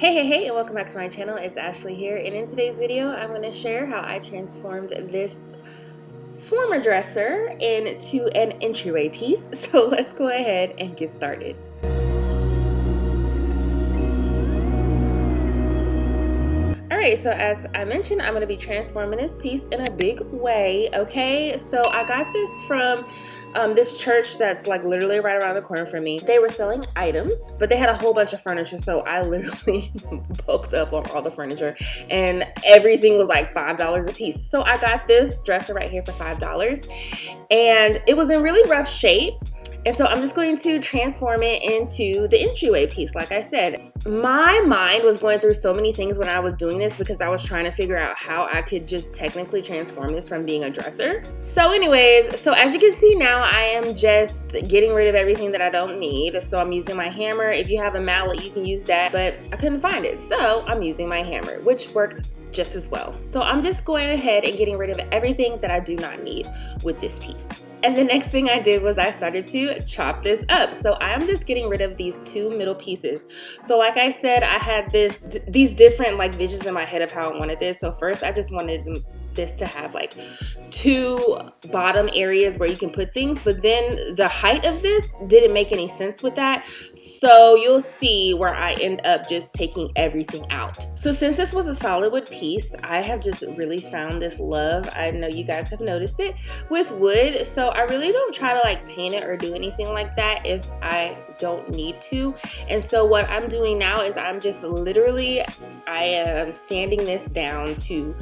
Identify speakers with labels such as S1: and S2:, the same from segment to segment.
S1: Hey, and welcome back to my channel. It's Ashley here, and in today's video, I'm going to share how I transformed this former dresser into an entryway piece. So let's go ahead and get started. Alright, so as I mentioned, I'm going to be transforming this piece in a big way, okay? So I got this from this church that's like literally right around the corner from me. They were selling items, but they had a whole bunch of furniture, so I literally bulked up on all the furniture, and everything was like $5 a piece. So I got this dresser right here for $5, and it was in really rough shape. And so I'm just going to transform it into the entryway piece, like I said. My mind was going through so many things when I was doing this because I was trying to figure out how I could just technically transform this from being a dresser. So anyways, so as you can see now, I am just getting rid of everything that I don't need. So I'm using my hammer. If you have a mallet, you can use that, but I couldn't find it. So I'm using my hammer, which worked just as well. So I'm just going ahead and getting rid of everything that I do not need with this piece. And the next thing I did was I started to chop this up. So I'm just getting rid of these two middle pieces. So like I said, I had these different like visions in my head of how I wanted this. So first I just wanted this to have like two bottom areas where you can put things, but then the height of this didn't make any sense with that. So you'll see where I end up just taking everything out. So since this was a solid wood piece, I have just really found this love. I know you guys have noticed it with wood. So I really don't try to like paint it or do anything like that if I don't need to. And so what I'm doing now is I'm just literally, I am sanding this down to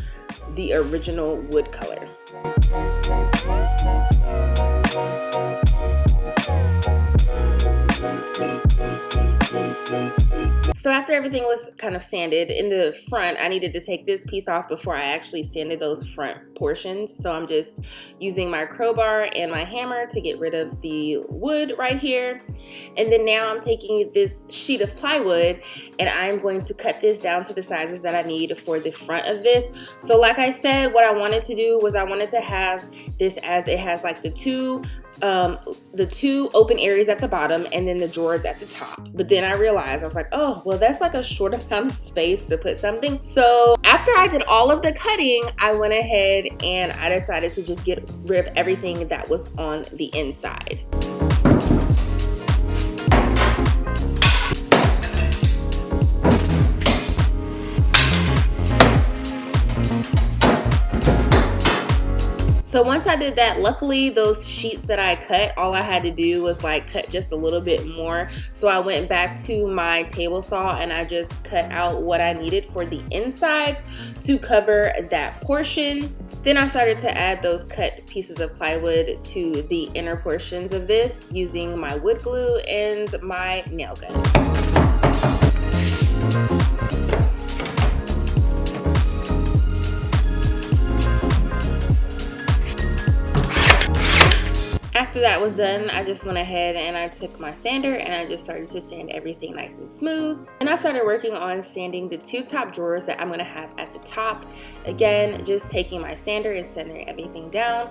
S1: the original wood color. So after everything was kind of sanded in the front, I needed to take this piece off before I actually sanded those front portions. So I'm just using my crowbar and my hammer to get rid of the wood right here. And then now I'm taking this sheet of plywood and I'm going to cut this down to the sizes that I need for the front of this. So like I said, what I wanted to do was I wanted to have this as it has like the two open areas at the bottom and then the drawers at the top. But then I realized, I was like, oh, well, that's like a short amount of space to put something. So after I did all of the cutting, I went ahead and I decided to just get rid of everything that was on the inside. So once I did that, luckily those sheets that I cut, all I had to do was like cut just a little bit more. So I went back to my table saw and I just cut out what I needed for the insides to cover that portion. Then I started to add those cut pieces of plywood to the inner portions of this using my wood glue and my nail gun. After that was done, I just went ahead and I took my sander and I just started to sand everything nice and smooth. And I started working on sanding the two top drawers that I'm gonna have at the top. Again, just taking my sander and sanding everything down.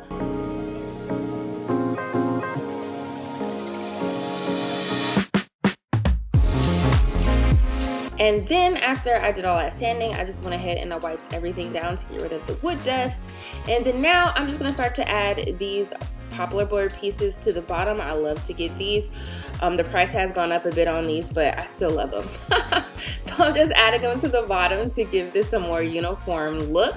S1: And then after I did all that sanding, I just went ahead and I wiped everything down to get rid of the wood dust. And then now I'm just gonna start to add these poplar board pieces to the bottom. I love to get these. The price has gone up a bit on these, but I still love them. So I'm just adding them to the bottom to give this a more uniform look.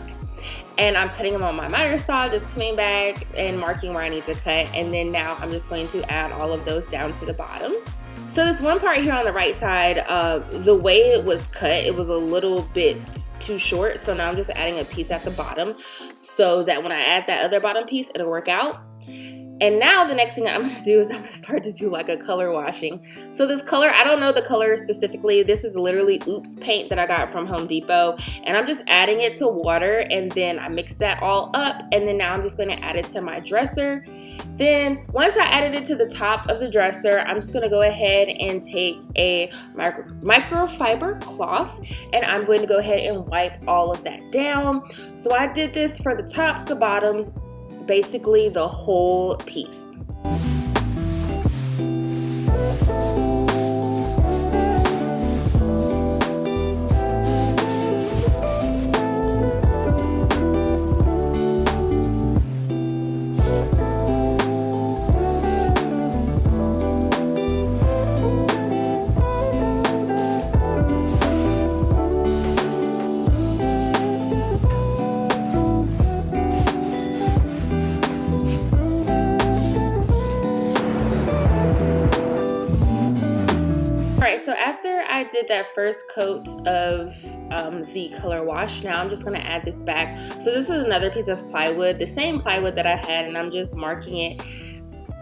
S1: And I'm cutting them on my miter saw, just coming back and marking where I need to cut. And then now I'm just going to add all of those down to the bottom. So this one part here on the right side, the way it was cut, it was a little bit too short. So now I'm just adding a piece at the bottom so that when I add that other bottom piece, it'll work out. And now the next thing I'm gonna do is I'm gonna start to do like a color washing. So this color, I don't know the color specifically. This is literally Oops paint that I got from Home Depot. And I'm just adding it to water and then I mix that all up. And then now I'm just gonna add it to my dresser. Then once I added it to the top of the dresser, I'm just gonna go ahead and take a microfiber cloth and I'm going to go ahead and wipe all of that down. So I did this for the tops, the bottoms, basically the whole piece. did that first coat of the color wash, now I'm just going to add this back. So this is another piece of plywood, the same plywood that I had, and I'm just marking it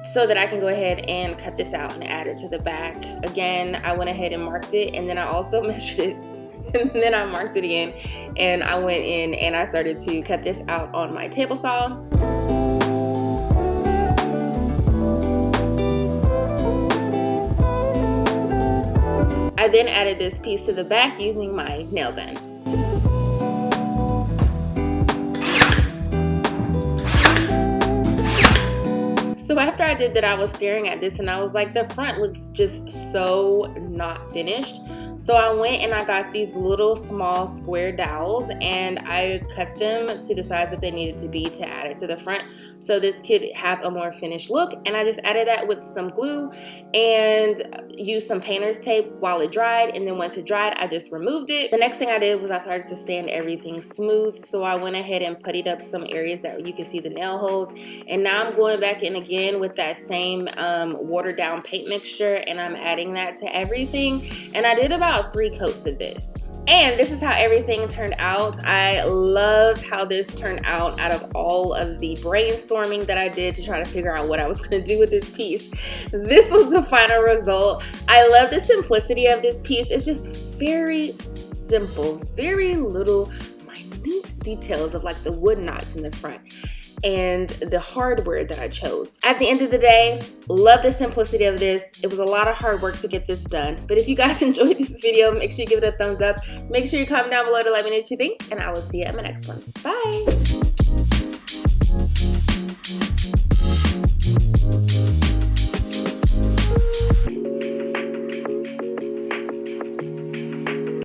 S1: so that I can go ahead and cut this out and add it to the back. Again, I went ahead and marked it, and then I also measured it, and then I marked it again, and I went in and I started to cut this out on my table saw. I then added this piece to the back using my nail gun. So after I did that, I was staring at this and I was like, the front looks just so not finished. So I went and I got these little small square dowels and I cut them to the size that they needed to be to add it to the front so this could have a more finished look. And I just added that with some glue and used some painter's tape while it dried, and then once it dried, I just removed it. The next thing I did was I started to sand everything smooth. So I went ahead and puttied up some areas that you can see the nail holes, and now I'm going back in again with that same watered down paint mixture, and I'm adding that to everything, and I did about 3 coats of this. And this is how everything turned out. I love how this turned out of all of the brainstorming that I did to try to figure out what I was going to do with this piece. This was the final result. I love the simplicity of this piece. It's just very simple, very little minute details of like the wood knots in the front and the hardware that I chose. At the end of the day, love the simplicity of this. It was a lot of hard work to get this done. But if you guys enjoyed this video, make sure you give it a thumbs up. Make sure you comment down below to let me know what you think, and I will see you in my next one. Bye.